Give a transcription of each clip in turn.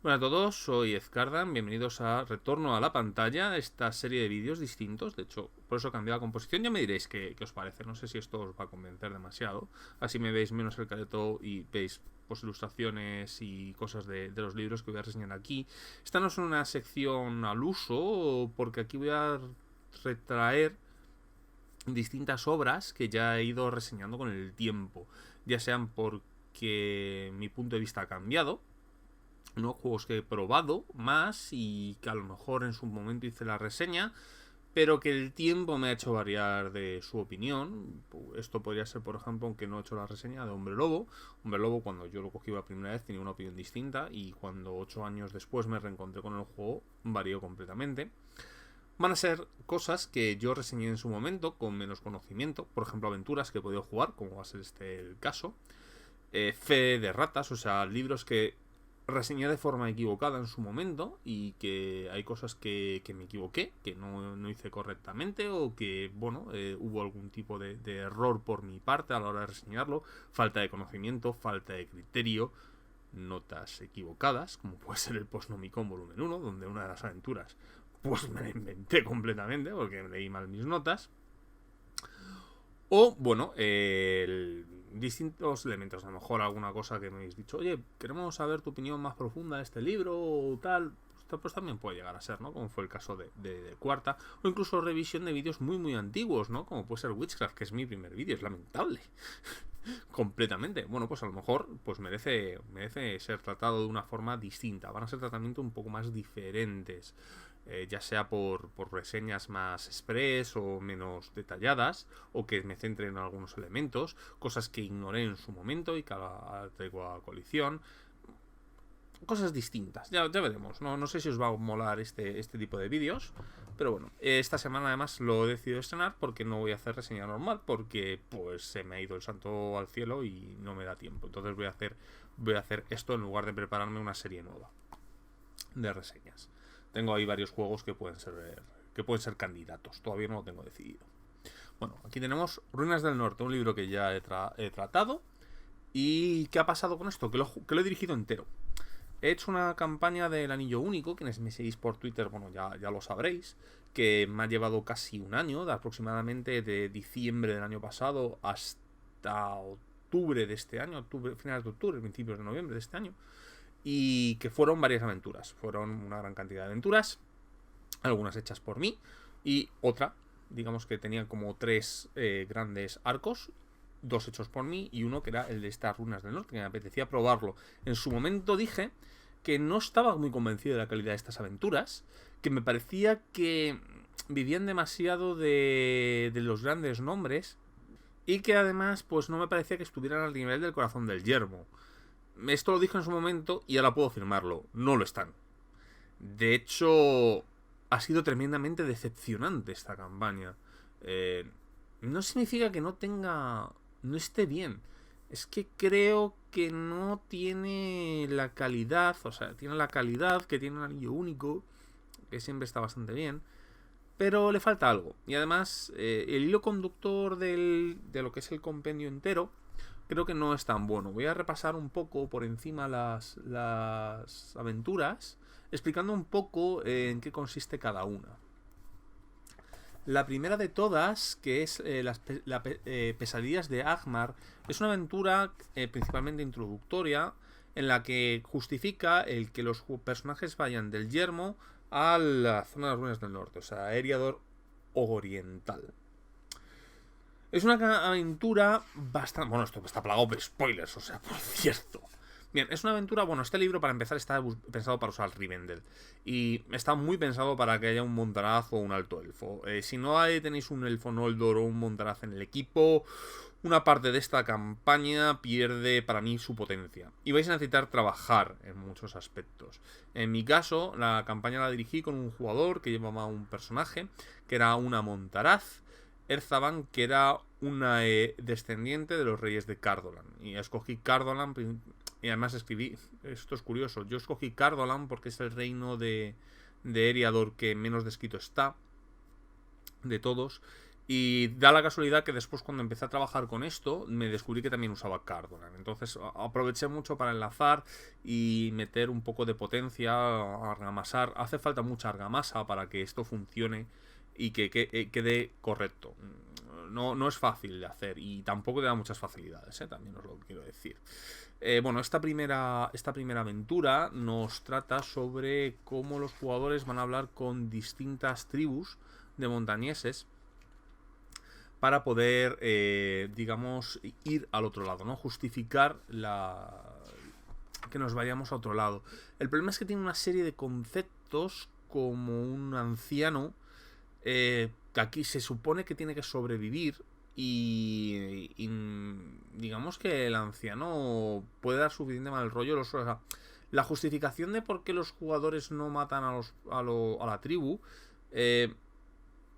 Hola a todos, soy Ezcardan, bienvenidos a Retorno a la Pantalla, esta serie de vídeos distintos. De hecho, por eso he cambiado la composición. Ya me diréis qué os parece, no sé si esto os va a convencer demasiado. Así me veis menos el careto y veis pues ilustraciones y cosas de los libros que voy a reseñar aquí. Esta no es una sección al uso, porque aquí voy a retraer distintas obras que ya he ido reseñando con el tiempo, ya sean porque mi punto de vista ha cambiado, ¿no? Juegos que he probado más y que a lo mejor en su momento hice la reseña, pero que el tiempo me ha hecho variar de su opinión. Esto podría ser, por ejemplo, aunque no he hecho la reseña de Hombre Lobo. Hombre Lobo, cuando yo lo cogí la primera vez, tenía una opinión distinta y cuando 8 años después me reencontré con el juego, varió completamente. Van a ser cosas que yo reseñé en su momento con menos conocimiento, por ejemplo, aventuras que he podido jugar, como va a ser este el caso. Fe de ratas, o sea, libros que reseñé de forma equivocada en su momento y que hay cosas que me equivoqué, que no hice correctamente o que, bueno, hubo algún tipo de error por mi parte a la hora de reseñarlo, falta de conocimiento, falta de criterio, notas equivocadas, como puede ser el Postnomicon volumen 1, donde una de las aventuras pues me la inventé completamente porque leí mal mis notas. O, bueno, distintos elementos. A lo mejor alguna cosa que me habéis dicho, oye, queremos saber tu opinión más profunda de este libro o tal. Pues también puede llegar a ser, ¿no? Como fue el caso de Cuarta. O incluso revisión de vídeos muy antiguos, ¿no? Como puede ser Witchcraft, que es mi primer vídeo. Es lamentable. Completamente. Bueno, pues a lo mejor pues merece ser tratado de una forma distinta. Van a ser tratamientos un poco más diferentes. Ya sea por reseñas más express o menos detalladas, o que me centre en algunos elementos, cosas que ignoré en su momento y que ahora traigo a colisión. Cosas distintas, ya veremos. No sé si os va a molar este tipo de vídeos, pero bueno, esta semana además lo he decidido estrenar porque no voy a hacer reseña normal, porque pues se me ha ido el santo al cielo y no me da tiempo. Entonces voy a hacer esto en lugar de prepararme una serie nueva de reseñas. Tengo ahí varios juegos que pueden ser candidatos. Todavía no lo tengo decidido. Bueno, aquí tenemos Ruinas del Norte, un libro que ya he tratado. ¿Y qué ha pasado con esto? Que lo he dirigido entero. He hecho una campaña del anillo único. Quienes me seguís por Twitter, bueno, ya lo sabréis. Que me ha llevado casi un año, de aproximadamente de diciembre del año pasado hasta octubre de este año, finales de octubre, principios de noviembre de este año. Y que fueron varias aventuras. Fueron una gran cantidad de aventuras. Algunas hechas por mí. Y otra, digamos que tenía como tres grandes arcos. Dos hechos por mí y uno que era el de estas runas del norte, que me apetecía probarlo. En su momento dije que no estaba muy convencido de la calidad de estas aventuras, que me parecía que vivían demasiado de los grandes nombres y que además pues no me parecía que estuvieran al nivel del corazón del yermo. Esto lo dije en su momento y ahora puedo afirmarlo, no lo están. De hecho, ha sido tremendamente decepcionante esta campaña. No significa que no esté bien. Es que creo que no tiene la calidad, o sea, tiene la calidad que tiene un anillo único, que siempre está bastante bien, pero le falta algo. Y además, el hilo conductor de lo que es el compendio entero, creo que no es tan bueno. Voy a repasar un poco por encima las aventuras, explicando un poco en qué consiste cada una. La primera de todas, que es las pesadillas de Agmar, es una aventura principalmente introductoria en la que justifica el que los personajes vayan del yermo a la zona de las ruinas del norte, o sea, Eriador oriental. Es una aventura bastante... Bueno, esto está plagado de spoilers, o sea, por cierto. Bien, es una aventura... Bueno, este libro para empezar está pensado para usar Rivendell. Y está muy pensado para que haya un montaraz o un alto elfo. Si no tenéis un elfo Noldor o un montaraz en el equipo, una parte de esta campaña pierde para mí su potencia. Y vais a necesitar trabajar en muchos aspectos. En mi caso, la campaña la dirigí con un jugador que llevaba un personaje, que era una montaraz, Erzaban, que era una descendiente de los reyes de Cardolan. Y escogí Cardolan, y además escribí, esto es curioso, yo escogí Cardolan porque es el reino de Eriador que menos descrito está de todos. Y da la casualidad que después, cuando empecé a trabajar con esto, me descubrí que también usaba Cardonan. Entonces aproveché mucho para enlazar y meter un poco de potencia, argamasar. Hace falta mucha argamasa para que esto funcione y que quede correcto. No es fácil de hacer y tampoco te da muchas facilidades, también os lo quiero decir. Bueno, esta primera aventura nos trata sobre cómo los jugadores van a hablar con distintas tribus de montañeses para poder, digamos, ir al otro lado, ¿no? Justificar que nos vayamos a otro lado. El problema es que tiene una serie de conceptos, como un anciano, que aquí se supone que tiene que sobrevivir, y digamos que el anciano puede dar suficiente mal rollo. O sea, la justificación de por qué los jugadores no matan a la tribu,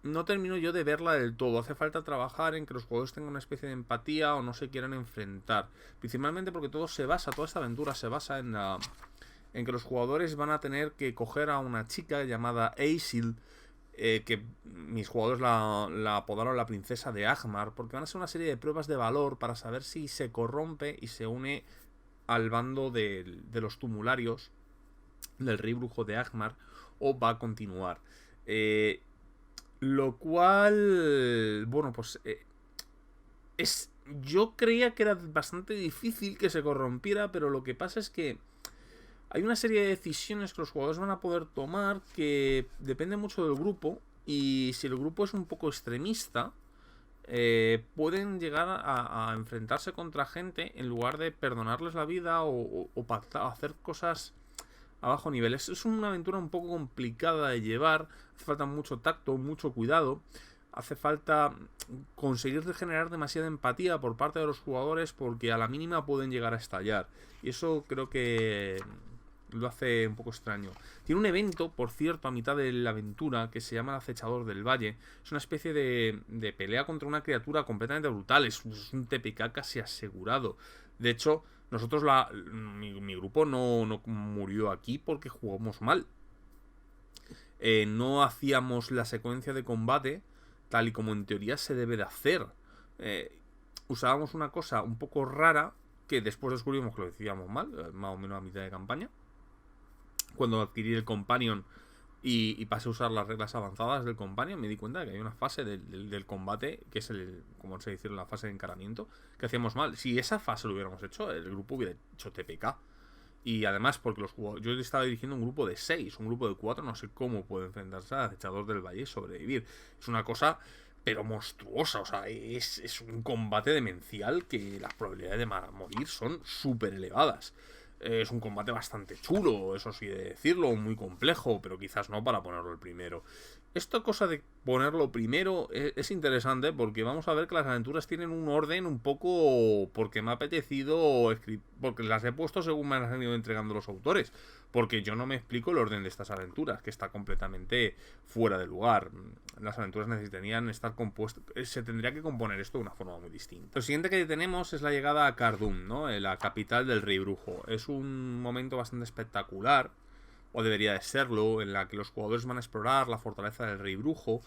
no termino yo de verla del todo. Hace falta trabajar en que los jugadores tengan una especie de empatía o no se quieran enfrentar. Principalmente porque toda esta aventura se basa en que los jugadores van a tener que coger a una chica llamada Asil, que mis jugadores la apodaron la princesa de Agmar, porque van a ser una serie de pruebas de valor para saber si se corrompe y se une al bando de los tumularios del rey brujo de Agmar, o va a continuar. Lo cual, bueno, pues yo creía que era bastante difícil que se corrompiera, pero lo que pasa es que hay una serie de decisiones que los jugadores van a poder tomar que depende mucho del grupo, y si el grupo es un poco extremista, pueden llegar a enfrentarse contra gente en lugar de perdonarles la vida o pactar, hacer cosas a bajo nivel. Es una aventura un poco complicada de llevar. Hace falta mucho tacto, mucho cuidado. Hace falta conseguir generar demasiada empatía por parte de los jugadores, porque a la mínima pueden llegar a estallar. Y eso creo que lo hace un poco extraño. Tiene un evento, por cierto, a mitad de la aventura, que se llama el Acechador del Valle. Es una especie de pelea contra una criatura completamente brutal. Es un TPK casi asegurado. De hecho, nosotros, mi grupo no murió aquí porque jugamos mal. No hacíamos la secuencia de combate tal y como en teoría se debe de hacer. Usábamos una cosa un poco rara, que después descubrimos que lo decíamos mal, más o menos a mitad de campaña. Cuando adquirí el Companion y pasé a usar las reglas avanzadas del Companion, me di cuenta de que hay una fase del combate, que es como se dice, la fase de encaramiento, que hacíamos mal. Si esa fase lo hubiéramos hecho, el grupo hubiera hecho TPK. Y además, porque yo estaba dirigiendo un grupo de 6, un grupo de 4, no sé cómo puede enfrentarse al Acechador del Valle y sobrevivir. Es una cosa, pero monstruosa. O sea, es un combate demencial que las probabilidades de morir son súper elevadas. Es un combate bastante chulo, eso sí de decirlo, muy complejo, pero quizás no para ponerlo el primero. Esta cosa de ponerlo primero es interesante, porque vamos a ver que las aventuras tienen un orden un poco porque me ha apetecido, porque las he puesto según me las han ido entregando los autores, porque yo no me explico el orden de estas aventuras, que está completamente fuera de lugar. Las aventuras necesitarían estar compuestas, se tendría que componer esto de una forma muy distinta. Lo siguiente que tenemos es la llegada a Cardoon, ¿no? La capital del rey brujo. Es un momento bastante espectacular, o debería de serlo, en la que los jugadores van a explorar la fortaleza del rey brujo.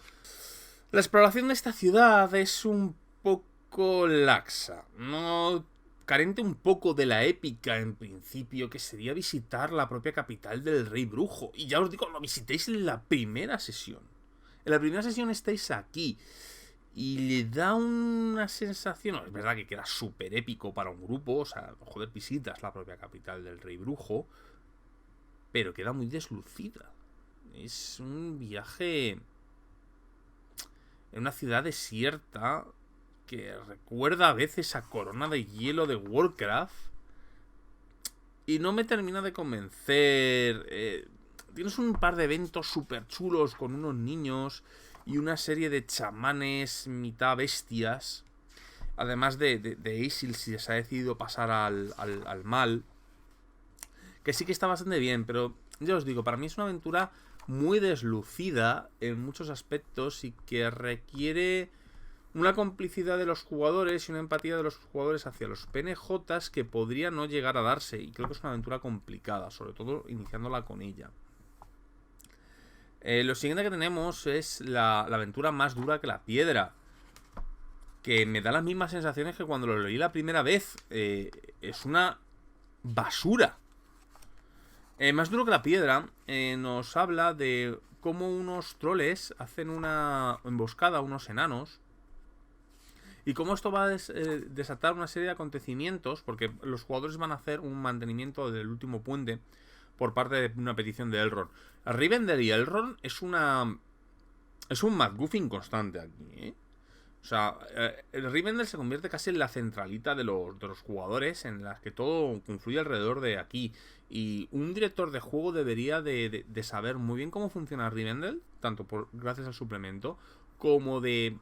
La exploración de esta ciudad es un poco laxa, no carente un poco de la épica en principio, que sería visitar la propia capital del rey brujo. Y ya os digo, lo visitéis en la primera sesión. En la primera sesión estáis aquí y le da una sensación, es verdad que queda súper épico para un grupo, o sea, joder, visitas la propia capital del rey brujo, pero queda muy deslucida. Es un viaje en una ciudad desierta que recuerda a veces a Corona de Hielo de Warcraft, y no me termina de convencer. Tienes un par de eventos súper chulos con unos niños y una serie de chamanes mitad bestias, además de Asil, si se ha decidido pasar al mal, que sí que está bastante bien, pero ya os digo, para mí es una aventura muy deslucida en muchos aspectos y que requiere una complicidad de los jugadores y una empatía de los jugadores hacia los PNJs que podría no llegar a darse, y creo que es una aventura complicada, sobre todo iniciándola con ella. Lo siguiente que tenemos es la aventura más dura que la piedra. que me da las mismas sensaciones que cuando lo leí la primera vez. Es una basura. Más duro que la piedra nos habla de cómo unos troles hacen una emboscada a unos enanos. Y cómo esto va a desatar una serie de acontecimientos, porque los jugadores van a hacer un mantenimiento del último puente por parte de una petición de Elrond. Rivendell y Elrond es un MacGuffin constante aquí, ¿eh? O sea, el Rivendell se convierte casi en la centralita de los jugadores, en las que todo confluye alrededor de aquí. Y un director de juego debería de saber muy bien cómo funciona Rivendell, tanto gracias al suplemento, como de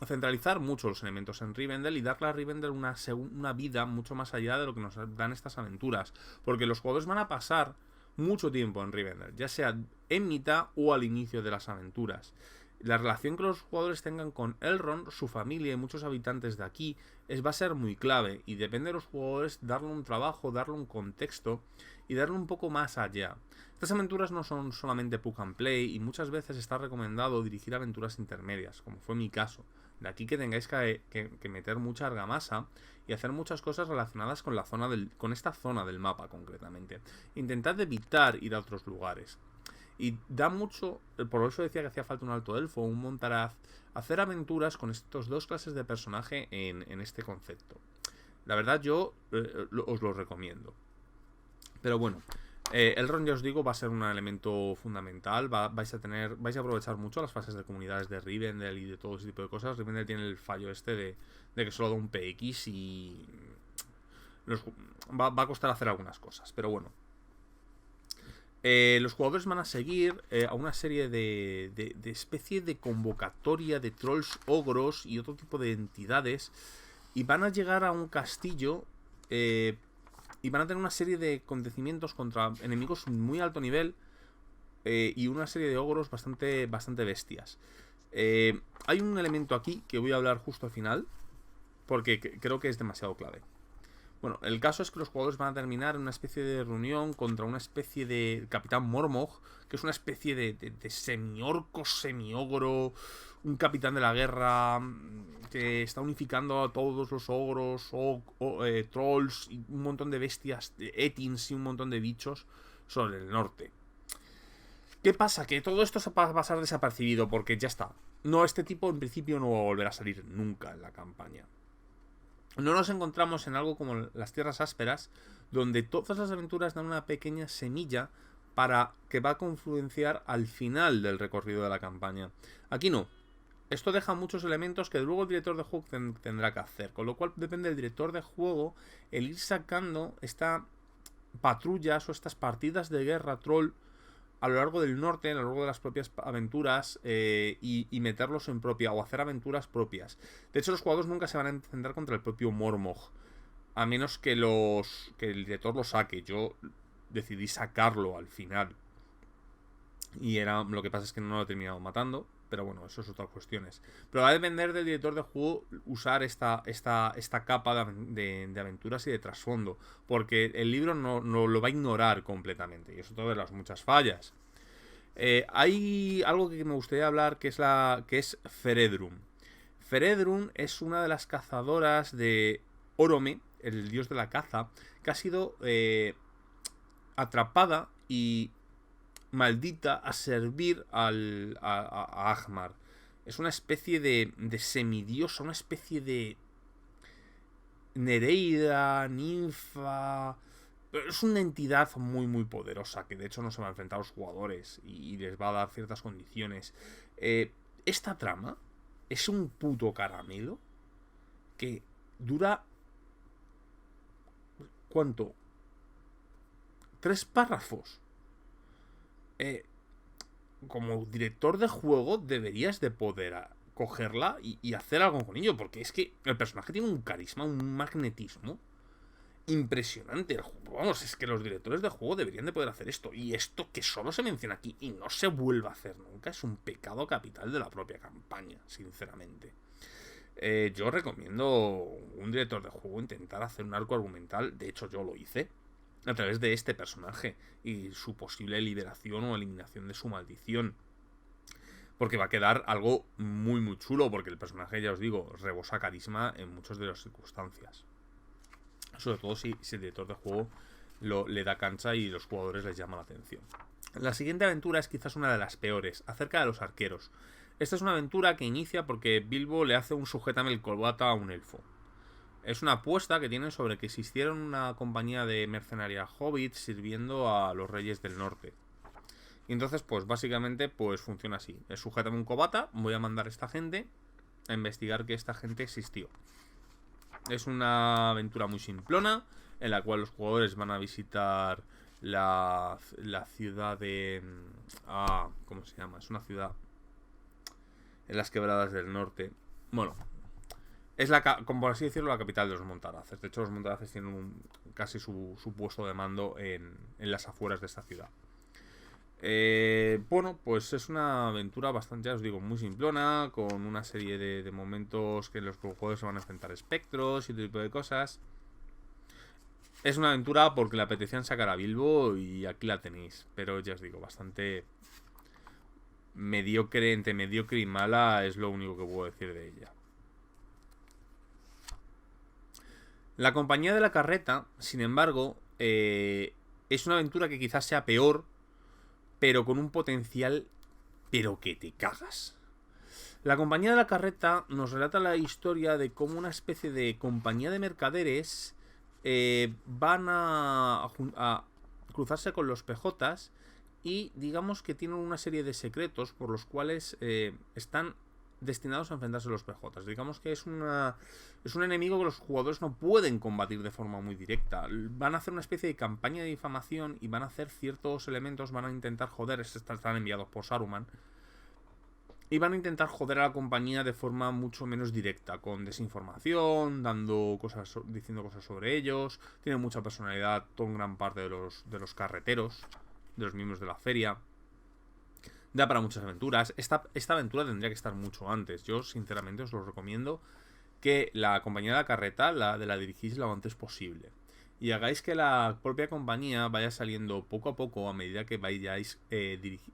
centralizar mucho los elementos en Rivendell y darle a Rivendell una vida mucho más allá de lo que nos dan estas aventuras. Porque los jugadores van a pasar mucho tiempo en Rivendell, ya sea en mitad o al inicio de las aventuras. La relación que los jugadores tengan con Elrond, su familia y muchos habitantes de aquí va a ser muy clave, y depende de los jugadores darle un trabajo, darle un contexto y darle un poco más allá. Estas aventuras no son solamente plug and play, y muchas veces está recomendado dirigir aventuras intermedias, como fue mi caso. De aquí que tengáis que meter mucha argamasa y hacer muchas cosas relacionadas con con esta zona del mapa concretamente. Intentad evitar ir a otros lugares. Y da mucho, por eso decía que hacía falta un alto elfo, un montaraz, hacer aventuras con estos dos clases de personaje en este concepto. La verdad yo os lo recomiendo. Pero bueno, Elrond, ya os digo, va a ser un elemento fundamental. Vais a aprovechar mucho las fases de comunidades de Rivendell y de todo ese tipo de cosas. Rivendell tiene el fallo este de que solo da un PX y va a costar hacer algunas cosas, pero bueno. Los jugadores van a seguir a una serie de especie de convocatoria de trolls ogros y otro tipo de entidades, y van a llegar a un castillo y van a tener una serie de acontecimientos contra enemigos muy alto nivel y una serie de ogros bastante bestias. Hay un elemento aquí que voy a hablar justo al final porque creo que es demasiado clave. Bueno, el caso es que los jugadores van a terminar en una especie de reunión contra una especie de Capitán Mormog, que es una especie de semi-orco, semi-ogro, un capitán de la guerra que está unificando a todos los ogros, trolls y un montón de bestias, etins y un montón de bichos sobre el norte. ¿Qué pasa? Que todo esto va a pasar desapercibido porque ya está. No, este tipo en principio no va a volver a salir nunca en la campaña. No nos encontramos en algo como las Tierras Ásperas, donde todas las aventuras dan una pequeña semilla para que va a confluenciar al final del recorrido de la campaña. Aquí no. Esto deja muchos elementos que luego el director de juego tendrá que hacer, con lo cual depende del director de juego el ir sacando estas patrullas o estas partidas de guerra troll a lo largo del norte, a lo largo de las propias aventuras y meterlos en propia o hacer aventuras propias. De hecho, los jugadores nunca se van a enfrentar contra el propio Mormog, a menos que el director lo saque. Yo decidí sacarlo al final y lo que pasa es que no lo he terminado matando, pero bueno, eso es otra cuestión. Pero va a depender del director de juego usar esta capa de aventuras y de trasfondo, porque el libro no lo va a ignorar completamente, y eso es otra de las muchas fallas. Hay algo que me gustaría hablar, que es Feredrun. Feredrun es una de las cazadoras de Orome, el dios de la caza, que ha sido atrapada y maldita a servir a Angmar. Es una especie de semidiosa, una especie de Nereida, ninfa. Es una entidad muy poderosa que de hecho no se va a enfrentar a los jugadores y les va a dar ciertas condiciones. Esta trama es un puto caramelo que dura... ¿Cuánto? 3 párrafos. Como director de juego deberías de poder cogerla y hacer algo con ello, porque es que el personaje tiene un carisma, un magnetismo impresionante. Vamos, es que los directores de juego deberían de poder hacer esto, y esto que solo se menciona aquí y no se vuelva a hacer nunca es un pecado capital de la propia campaña, sinceramente. Yo recomiendo un director de juego intentar hacer un arco argumental. De hecho yo lo hice a través de este personaje y su posible liberación o eliminación de su maldición. porque va a quedar algo muy muy chulo, porque el personaje, ya os digo, rebosa carisma en muchas de las circunstancias. Sobre todo si el director de juego le da cancha y los jugadores les llama la atención. La siguiente aventura es quizás una de las peores, acerca de los arqueros. Esta es una aventura que inicia porque Bilbo le hace un sujétame el corbata a un elfo. Es una apuesta que tienen sobre que existiera una compañía de mercenaria hobbit sirviendo a los reyes del norte. Y entonces, pues básicamente, pues funciona así. Sujétame un corbata, voy a mandar a esta gente a investigar que esta gente existió. Es una aventura muy simplona, en la cual los jugadores van a visitar la ciudad de... ¿cómo se llama? Es una ciudad en las quebradas del norte. Bueno, es como por así decirlo, la capital de los Montaraces. De hecho, los Montaraces tienen casi su puesto de mando en las afueras de esta ciudad. Bueno, pues es una aventura bastante, ya os digo, muy simplona, con una serie de momentos que en los jugadores se van a enfrentar espectros y otro tipo de cosas. Es una aventura porque le apetecían sacar a Bilbo y aquí la tenéis, pero ya os digo, bastante mediocre, entre mediocre y mala es lo único que puedo decir de ella. La compañía de la carreta, sin embargo, es una aventura que quizás sea peor, pero con un potencial, pero que te cagas. La compañía de la carreta nos relata la historia de cómo una especie de compañía de mercaderes van a cruzarse con los PJs y digamos que tienen una serie de secretos por los cuales están destinados a enfrentarse a los PJs. Digamos que es un enemigo que los jugadores no pueden combatir de forma muy directa. Van a hacer una especie de campaña de difamación y van a hacer ciertos elementos, van a intentar joder, están enviados por Saruman, y van a intentar joder a la compañía de forma mucho menos directa, con desinformación, diciendo cosas sobre ellos. Tienen mucha personalidad, con gran parte de los carreteros, de los miembros de la feria. Da para muchas aventuras. Esta aventura tendría que estar mucho antes. Yo, sinceramente, os lo recomiendo que la compañía de la carreta la dirigís lo antes posible. Y hagáis que la propia compañía vaya saliendo poco a poco a medida que vayáis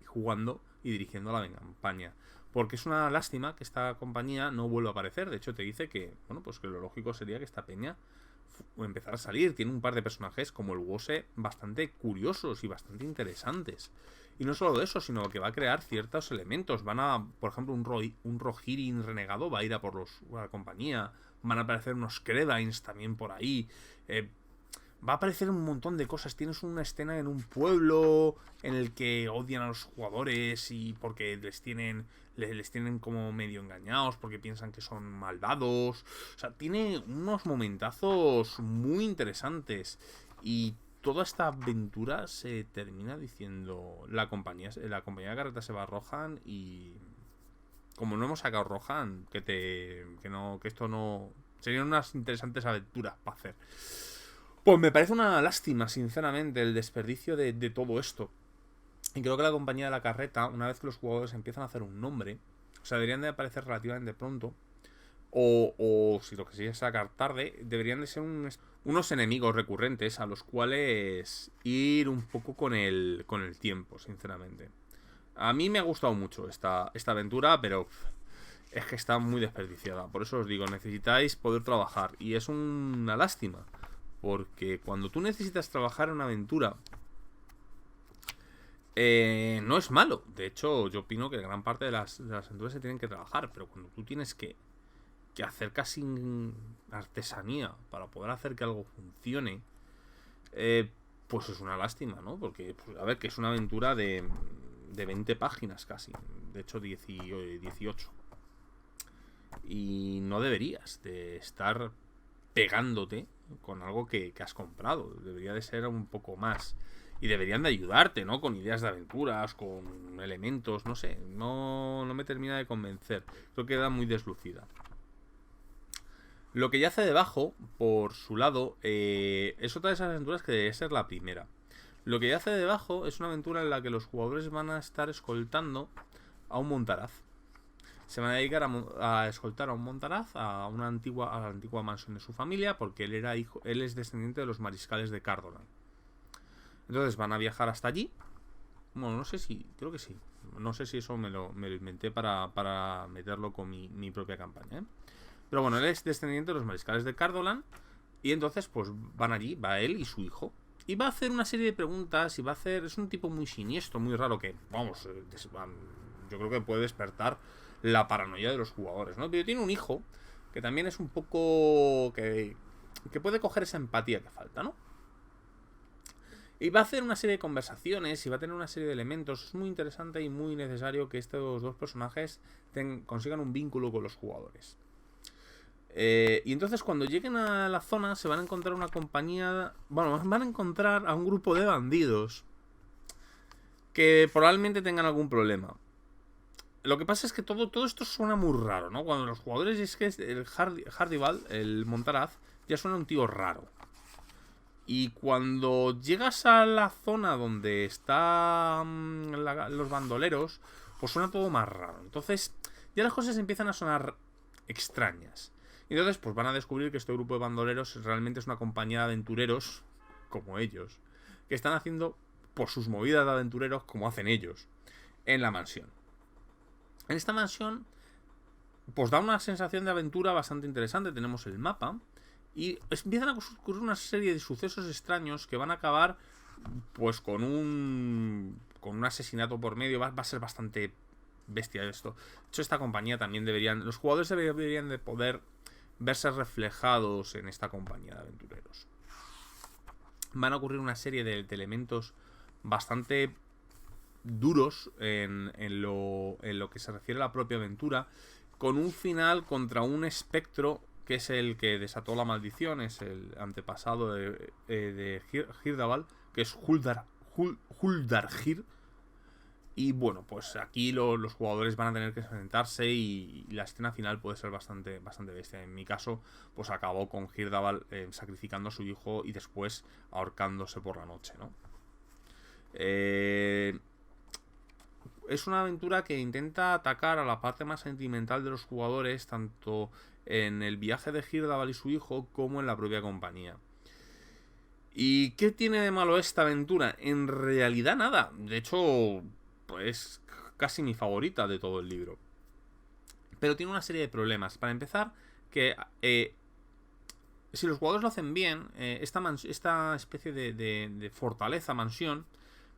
jugando y dirigiendo la campaña. Porque es una lástima que esta compañía no vuelva a aparecer. De hecho, te dice que, bueno, pues que lo lógico sería que esta peña empezar a salir. Tiene un par de personajes como el Wose bastante curiosos y bastante interesantes. Y no solo eso, sino que va a crear ciertos elementos. Por ejemplo, un Rohirrim renegado va a ir a por la compañía. Van a aparecer unos Credines también por ahí. Va a aparecer un montón de cosas. Tienes una escena en un pueblo en el que odian a los jugadores y porque les tienen como medio engañados, porque piensan que son malvados. O sea, tiene unos momentazos muy interesantes. Y toda esta aventura se termina diciendo la compañía de carreta se va a Rohan y como no hemos sacado Rohan, que esto no serían unas interesantes aventuras para hacer. Pues me parece una lástima, sinceramente, el desperdicio de todo esto. Y creo que la compañía de la carreta, una vez que los jugadores empiezan a hacer un nombre, o sea, deberían de aparecer relativamente pronto. O si lo que quieres sacar tarde, deberían de ser unos enemigos recurrentes a los cuales ir un poco con el tiempo, sinceramente. A mí me ha gustado mucho esta aventura, pero es que está muy desperdiciada. Por eso os digo, necesitáis poder trabajar. Y es una lástima, porque cuando tú necesitas trabajar en una aventura, no es malo. De hecho, yo opino que gran parte de las aventuras se tienen que trabajar, pero cuando tú tienes que hacer casi artesanía para poder hacer que algo funcione, pues es una lástima, ¿no? Porque, pues, a ver, que es una aventura de 20 páginas casi, de hecho 18, y no deberías de estar pegándote con algo que has comprado. Debería de ser un poco más, y deberían de ayudarte, ¿no? Con ideas de aventuras, con elementos, no sé, no me termina de convencer. Creo que queda muy deslucida. Lo que yace debajo, por su lado, es otra de esas aventuras que debe ser la primera. Lo que yace debajo es una aventura en la que los jugadores van a estar escoltando a un montaraz. Se van a dedicar a escoltar a un montaraz a la antigua mansión de su familia, porque él es descendiente de los mariscales de Cardolan. Entonces van a viajar hasta allí, Bueno, no sé si... Creo que sí. No sé si eso me lo inventé para meterlo con mi propia campaña, ¿eh? Pero bueno, él es descendiente de los mariscales de Cardolan. Y entonces, pues van allí, va él y su hijo. Y va a hacer una serie de preguntas y va a hacer... Es un tipo muy siniestro, muy raro que, vamos, yo creo que puede despertar la paranoia de los jugadores, ¿no? Pero tiene un hijo que también es un poco... que puede coger esa empatía que falta, ¿no? Y va a hacer una serie de conversaciones y va a tener una serie de elementos. Es muy interesante y muy necesario que estos dos personajes consigan un vínculo con los jugadores. Y entonces cuando lleguen a la zona se van a encontrar una compañía... Bueno, van a encontrar a un grupo de bandidos que probablemente tengan algún problema. Lo que pasa es que todo esto suena muy raro, ¿no? Cuando los jugadores... Es que el Hardival, el Montaraz, ya suena un tío raro. Y cuando llegas a la zona donde están los bandoleros, pues suena todo más raro. Entonces ya las cosas empiezan a sonar extrañas. Y entonces pues van a descubrir que este grupo de bandoleros realmente es una compañía de aventureros, como ellos, que están haciendo por sus movidas de aventureros como hacen ellos, en la mansión. En esta mansión pues da una sensación de aventura bastante interesante. Tenemos el mapa y empiezan a ocurrir una serie de sucesos extraños que van a acabar pues con un asesinato por medio. Va a ser bastante bestia esto. De hecho, esta compañía también los jugadores deberían de poder verse reflejados en esta compañía de aventureros. Van a ocurrir una serie de elementos bastante duros en lo que se refiere a la propia aventura, con un final contra un espectro que es el que desató la maldición, es el antepasado de Hirdaval, que es Huldargir. Y bueno, pues aquí los jugadores van a tener que enfrentarse y la escena final puede ser bastante bestia. En mi caso, pues acabó con Hirdaval sacrificando a su hijo y después ahorcándose por la noche, ¿no? Es una aventura que intenta atacar a la parte más sentimental de los jugadores, tanto en el viaje de Hirdaval y su hijo como en la propia compañía. ¿Y qué tiene de malo esta aventura? En realidad nada. De hecho, pues casi mi favorita de todo el libro. Pero tiene una serie de problemas. Para empezar, que si los jugadores lo hacen bien, esta especie de fortaleza, mansión,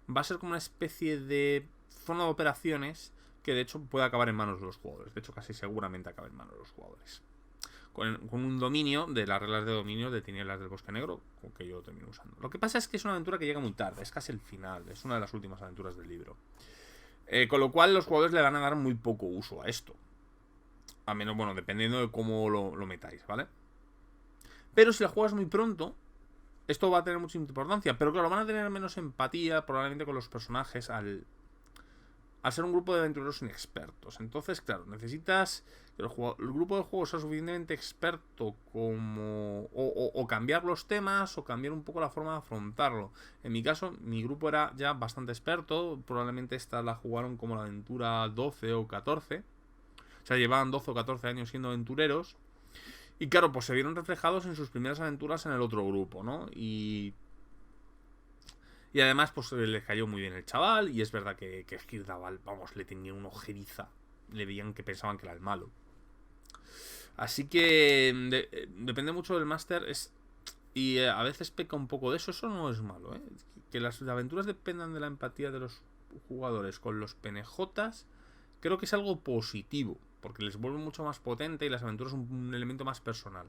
va a ser como una especie de zona de operaciones que de hecho puede acabar en manos de los jugadores. De hecho, casi seguramente acaba en manos de los jugadores. Con un dominio de las reglas de dominio de Tinieblas del Bosque Negro, que yo termino usando. Lo que pasa es que es una aventura que llega muy tarde, es casi el final, es una de las últimas aventuras del libro. Con lo cual los jugadores le van a dar muy poco uso a esto. A menos, bueno, dependiendo de cómo lo metáis, ¿vale? Pero si la juegas muy pronto, esto va a tener mucha importancia. Pero claro, van a tener menos empatía probablemente con los personajes al ser un grupo de aventureros inexpertos. Entonces, claro, necesitas que el grupo de juego sea suficientemente experto como... O cambiar los temas o cambiar un poco la forma de afrontarlo. En mi caso, mi grupo era ya bastante experto. Probablemente esta la jugaron como la aventura 12 o 14. O sea, llevaban 12 o 14 años siendo aventureros. Y claro, pues se vieron reflejados en sus primeras aventuras en el otro grupo, ¿no? Y además, pues les cayó muy bien el chaval. Y es verdad que Hirdaval, vamos, le tenía una ojeriza. Le veían que pensaban que era el malo. Así que depende mucho del máster. Y a veces peca un poco de eso. Eso no es malo, ¿eh? Que las aventuras dependan de la empatía de los jugadores con los PNJs, creo que es algo positivo. Porque les vuelve mucho más potente y las aventuras son un elemento más personal.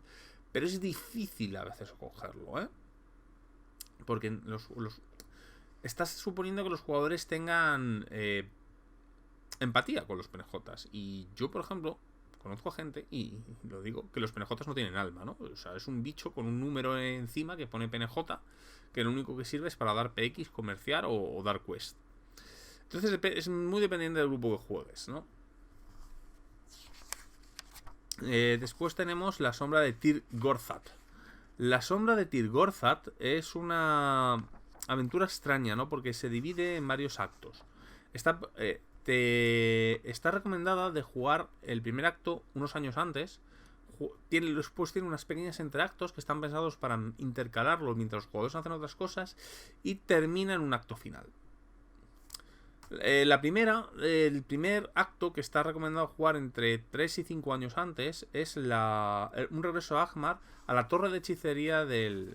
Pero es difícil a veces cogerlo, ¿eh? Porque estás suponiendo que los jugadores tengan empatía con los PNJs. Y yo, por ejemplo, conozco a gente, y lo digo, que los PNJs no tienen alma, ¿no? O sea, es un bicho con un número encima que pone PNJ, que lo único que sirve es para dar PX, comerciar o dar quest. Entonces es muy dependiente del grupo que juegues, ¿no? Después tenemos la sombra de Tir Gorzat. La sombra de Tir Gorzat es una aventura extraña, ¿no? Porque se divide en varios actos. Está recomendada de jugar el primer acto unos años antes. Después tiene unas pequeñas entreactos que están pensados para intercalarlo mientras los jugadores hacen otras cosas. Y termina en un acto final. La primera, el primer acto que está recomendado jugar entre 3 y 5 años antes es un regreso a Agmar a la torre de hechicería del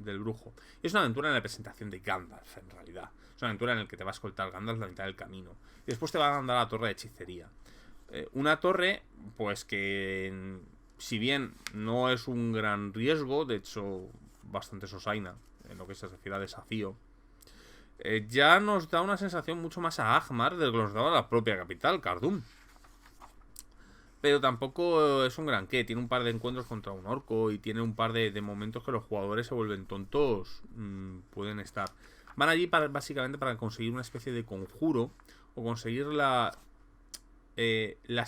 brujo. Y es una aventura en la presentación de Gandalf, en realidad. Es una aventura en la que te va a escoltar Gandalf la mitad del camino. Y después te va a mandar a la torre de hechicería. Una torre, pues que, si bien no es un gran riesgo, de hecho, bastante sosaina en lo que se refiere a desafío, ya nos da una sensación mucho más a Agmar de lo que nos daba la propia capital, Khardum. Pero tampoco es un gran qué. Tiene un par de encuentros contra un orco y tiene un par de momentos que los jugadores se vuelven tontos. Pueden estar. Van allí básicamente para conseguir una especie de conjuro o conseguir las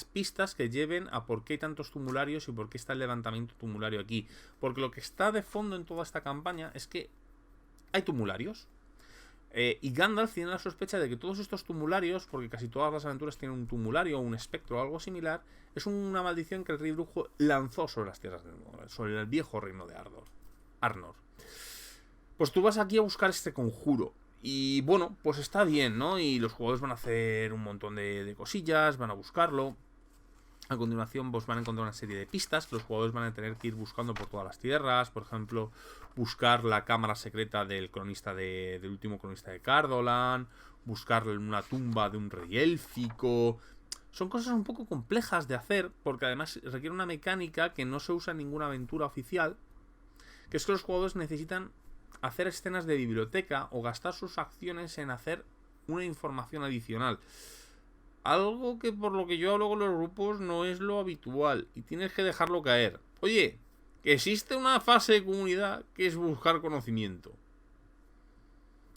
pistas que lleven a por qué hay tantos tumularios y por qué está el levantamiento tumulario aquí. Porque lo que está de fondo en toda esta campaña es que hay tumularios. Y Gandalf tiene la sospecha de que todos estos tumularios, porque casi todas las aventuras tienen un tumulario o un espectro o algo similar, es una maldición que el rey brujo lanzó sobre las tierras del Mordor, sobre el viejo reino de Arnor. Pues tú vas aquí a buscar este conjuro. Y bueno, pues está bien, ¿no? Y los jugadores van a hacer un montón de cosillas, van a buscarlo. A continuación, pues van a encontrar una serie de pistas que los jugadores van a tener que ir buscando por todas las tierras. Por ejemplo, buscar la cámara secreta del último cronista de Cardolan, buscar una tumba de un rey élfico. Son cosas un poco complejas de hacer, porque además requiere una mecánica que no se usa en ninguna aventura oficial, que es que los jugadores necesitan hacer escenas de biblioteca o gastar sus acciones en hacer una información adicional. Algo que, por lo que yo hablo con los grupos, no es lo habitual y tienes que dejarlo caer. Oye, que existe una fase de comunidad que es buscar conocimiento.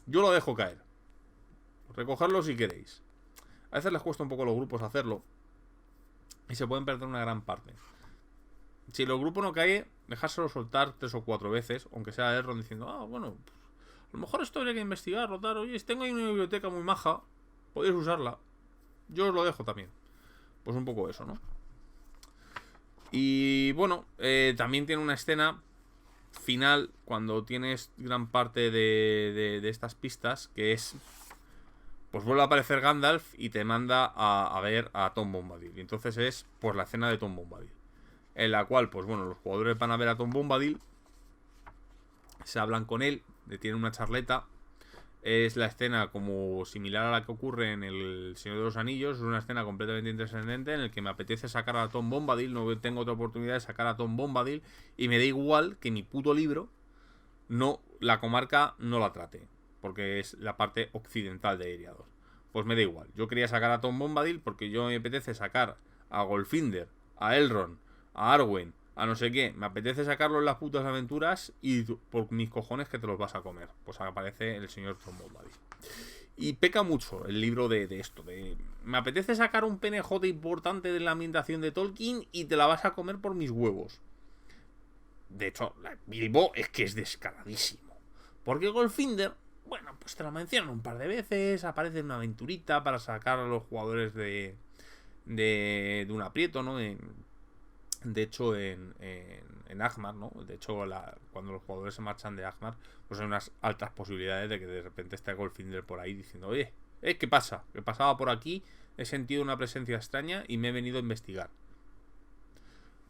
Yo lo dejo caer. Recogerlo si queréis. A veces les cuesta un poco a los grupos hacerlo y se pueden perder una gran parte. Si el grupo no cae, dejárselo soltar 3 o 4 veces, aunque sea Elrond diciendo, bueno, pues, a lo mejor esto habría que investigarlo, tal. Oye, tengo ahí una biblioteca muy maja, podéis usarla. Yo os lo dejo también. Pues un poco eso, ¿no? Y bueno, también tiene una escena final cuando tienes gran parte de estas pistas, que es, pues vuelve a aparecer Gandalf y te manda a ver a Tom Bombadil. Y entonces es, pues, la escena de Tom Bombadil, en la cual, pues bueno, los jugadores van a ver a Tom Bombadil, se hablan con él, le tienen una charleta. Es la escena como similar a la que ocurre en El Señor de los Anillos. Es una escena completamente intrascendente en la que me apetece sacar a Tom Bombadil. No tengo otra oportunidad de sacar a Tom Bombadil. Y me da igual que mi puto libro la comarca no la trate, porque es la parte occidental de Eriador. Pues me da igual. Yo quería sacar a Tom Bombadil porque yo me apetece sacar a Golfinder, a Elrond, a Arwen, a no sé qué. Me apetece sacarlo en las putas aventuras y por mis cojones que te los vas a comer. Pues aparece el señor Tom Bombadil. Y peca mucho el libro de esto. Me apetece sacar un PNJ importante de la ambientación de Tolkien y te la vas a comer por mis huevos. De hecho, Bilbo es que es descaradísimo. Porque Golfinder, bueno, pues te la mencionan un par de veces. Aparece en una aventurita para sacar a los jugadores de un aprieto, ¿no? De hecho, en Agmar, ¿no? De hecho, cuando los jugadores se marchan de Agmar, pues hay unas altas posibilidades de que de repente esté Golfinder por ahí diciendo, oye, ¿qué pasa? Que pasaba por aquí, he sentido una presencia extraña y me he venido a investigar.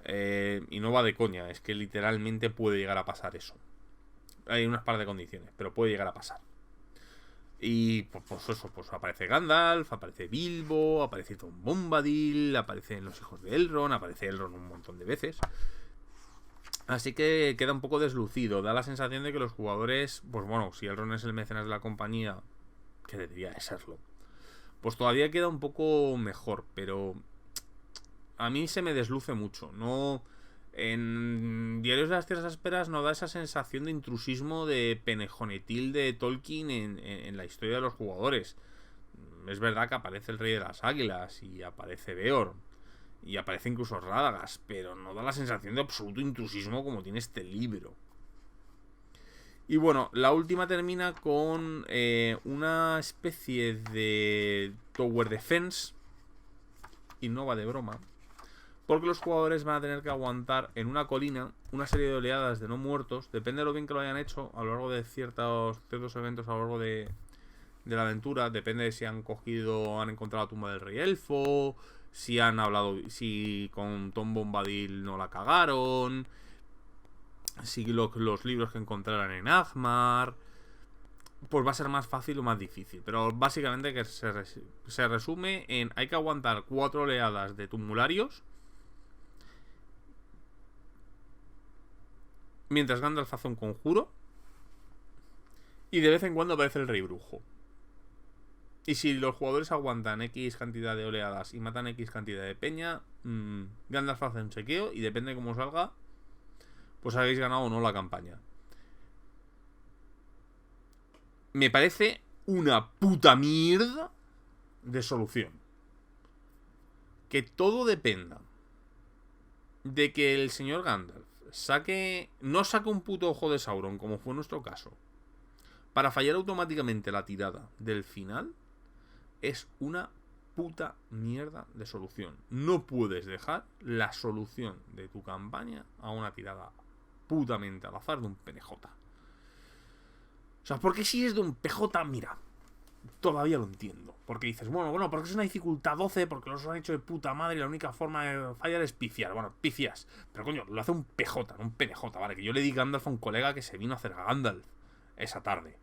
Y no va de coña, es que literalmente puede llegar a pasar eso. Hay unas par de condiciones, pero puede llegar a pasar. Y pues eso, pues aparece Gandalf, aparece Bilbo, aparece Tom Bombadil, aparecen los hijos de Elrond, aparece Elrond un montón de veces. Así que queda un poco deslucido. Da la sensación de que los jugadores, pues bueno, si Elrond es el mecenas de la compañía, que debería de serlo, pues todavía queda un poco mejor, pero a mí se me desluce mucho. No, en Diarios de las Tierras Ásperas no da esa sensación de intrusismo de penejonetil de Tolkien en la historia de los jugadores. Es verdad que aparece el Rey de las Águilas y aparece Beorn y aparece incluso Radagast, pero no da la sensación de absoluto intrusismo como tiene este libro. Y bueno, la última termina con una especie de Tower Defense, y no va de broma, porque los jugadores van a tener que aguantar en una colina una serie de oleadas de no muertos. Depende de lo bien que lo hayan hecho a lo largo de ciertos eventos a lo largo de de la aventura. Depende de si han encontrado la tumba del rey elfo, si han hablado, si con Tom Bombadil no la cagaron, si los libros que encontraran en Agmar, pues va a ser más fácil o más difícil. Pero básicamente que se resume en: hay que aguantar 4 oleadas de tumularios mientras Gandalf hace un conjuro, y de vez en cuando aparece el rey brujo. Y si los jugadores aguantan X cantidad de oleadas y matan X cantidad de peña, Gandalf hace un chequeo y depende de cómo salga, pues habéis ganado o no la campaña. Me parece una puta mierda de solución. Que todo dependa de que el señor Gandalf no saque un puto ojo de Sauron, como fue nuestro caso, para fallar automáticamente la tirada del final, es una puta mierda de solución. No puedes dejar la solución de tu campaña a una tirada putamente al azar de un PNJ. O sea, porque si es de un PJ, mira, todavía lo entiendo. Porque dices, bueno, porque es una dificultad 12, porque los han hecho de puta madre y la única forma de fallar es pifiar. Bueno, pifias. Pero coño, lo hace un PJ, no un PNJ, ¿vale? Que yo le di Gandalf a un colega que se vino a hacer a Gandalf esa tarde.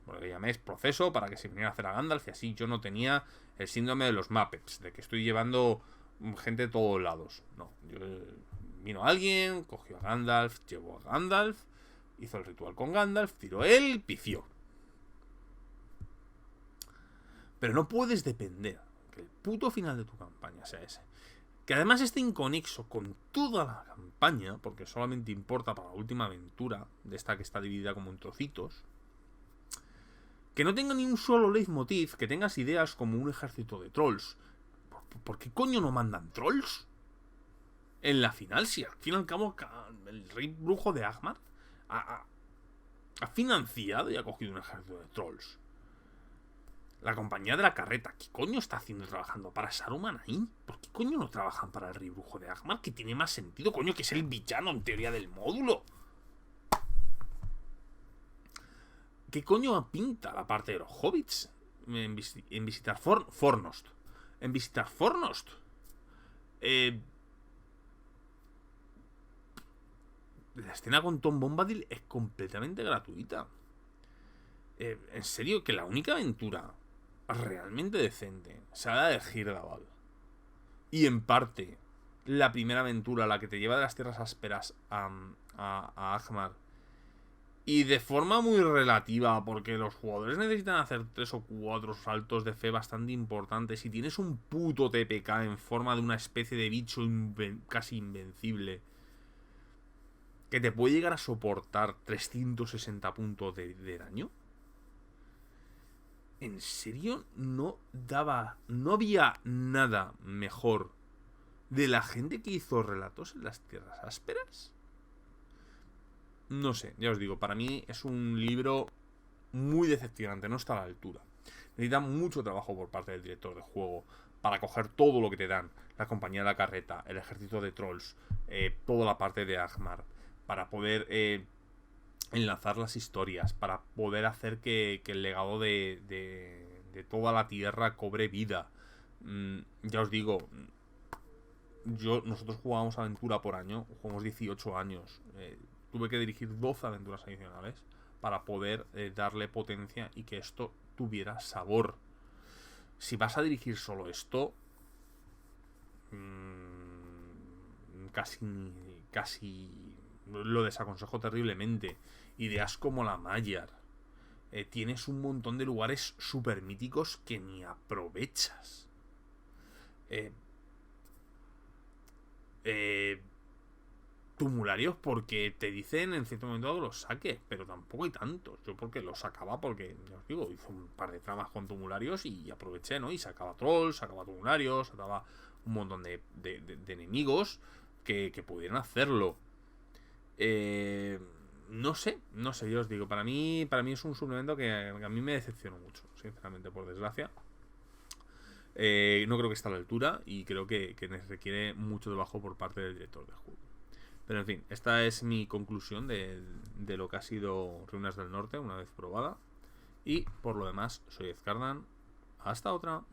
Bueno, le llamé proceso para que se viniera a hacer a Gandalf, y así yo no tenía el síndrome de los Muppets, de que estoy llevando gente de todos lados. No, vino alguien, cogió a Gandalf, llevó a Gandalf, hizo el ritual con Gandalf, tiró él, pifió. Pero no puedes depender que el puto final de tu campaña sea ese. Que además esté inconexo con toda la campaña, porque solamente importa para la última aventura, de esta que está dividida como en trocitos. Que no tenga ni un solo leitmotiv, que tengas ideas como un ejército de trolls. ¿Por qué coño no mandan trolls en la final? Si al fin y al cabo el rey brujo de Agmar ha financiado y ha cogido un ejército de trolls. La compañía de la carreta, ¿qué coño está haciendo trabajando para Saruman ahí? ¿Por qué coño no trabajan para el rey brujo de Agmar? Que tiene más sentido, coño, que es el villano en teoría del módulo. ¿Qué coño pinta la parte de los hobbits en visitar Fornost? En visitar Fornost. La escena con Tom Bombadil es completamente gratuita. En serio, que la única aventura realmente decente será la de Gir-Dabal. Y en parte, la primera aventura, la que te lleva de las tierras ásperas a Agmar. Y de forma muy relativa, porque los jugadores necesitan hacer 3 o 4 saltos de fe bastante importantes. Si tienes un puto TPK en forma de una especie de bicho casi invencible, que te puede llegar a soportar 360 puntos de daño. ¿En serio no había nada mejor de la gente que hizo relatos en las tierras ásperas? No sé, ya os digo, para mí es un libro muy decepcionante, no está a la altura. Necesita mucho trabajo por parte del director de juego para coger todo lo que te dan. La compañía de la carreta, el ejército de trolls, toda la parte de Agmar, para poder enlazar las historias, para poder hacer que el legado de toda la tierra cobre vida. Ya os digo, nosotros jugábamos aventura por año, jugamos 18 años. Tuve que dirigir 12 aventuras adicionales para poder darle potencia y que esto tuviera sabor. Si vas a dirigir solo esto, casi lo desaconsejo terriblemente. Ideas como la Maiar. Tienes un montón de lugares super míticos que ni aprovechas. Tumularios porque te dicen en cierto momento que los saques, pero tampoco hay tantos. Yo porque los sacaba porque, ya os digo, hice un par de tramas con tumularios y aproveché, ¿no? Y sacaba trolls, sacaba tumularios, sacaba un montón de enemigos que pudieran hacerlo. No sé, yo os digo, para mí es un suplemento que a mí me decepcionó mucho, sinceramente, por desgracia. No creo que esté a la altura y creo que requiere mucho trabajo por parte del director del juego. Pero en fin, esta es mi conclusión de lo que ha sido Ruinas del Norte una vez probada. Y por lo demás, soy Ezcardan. Hasta otra.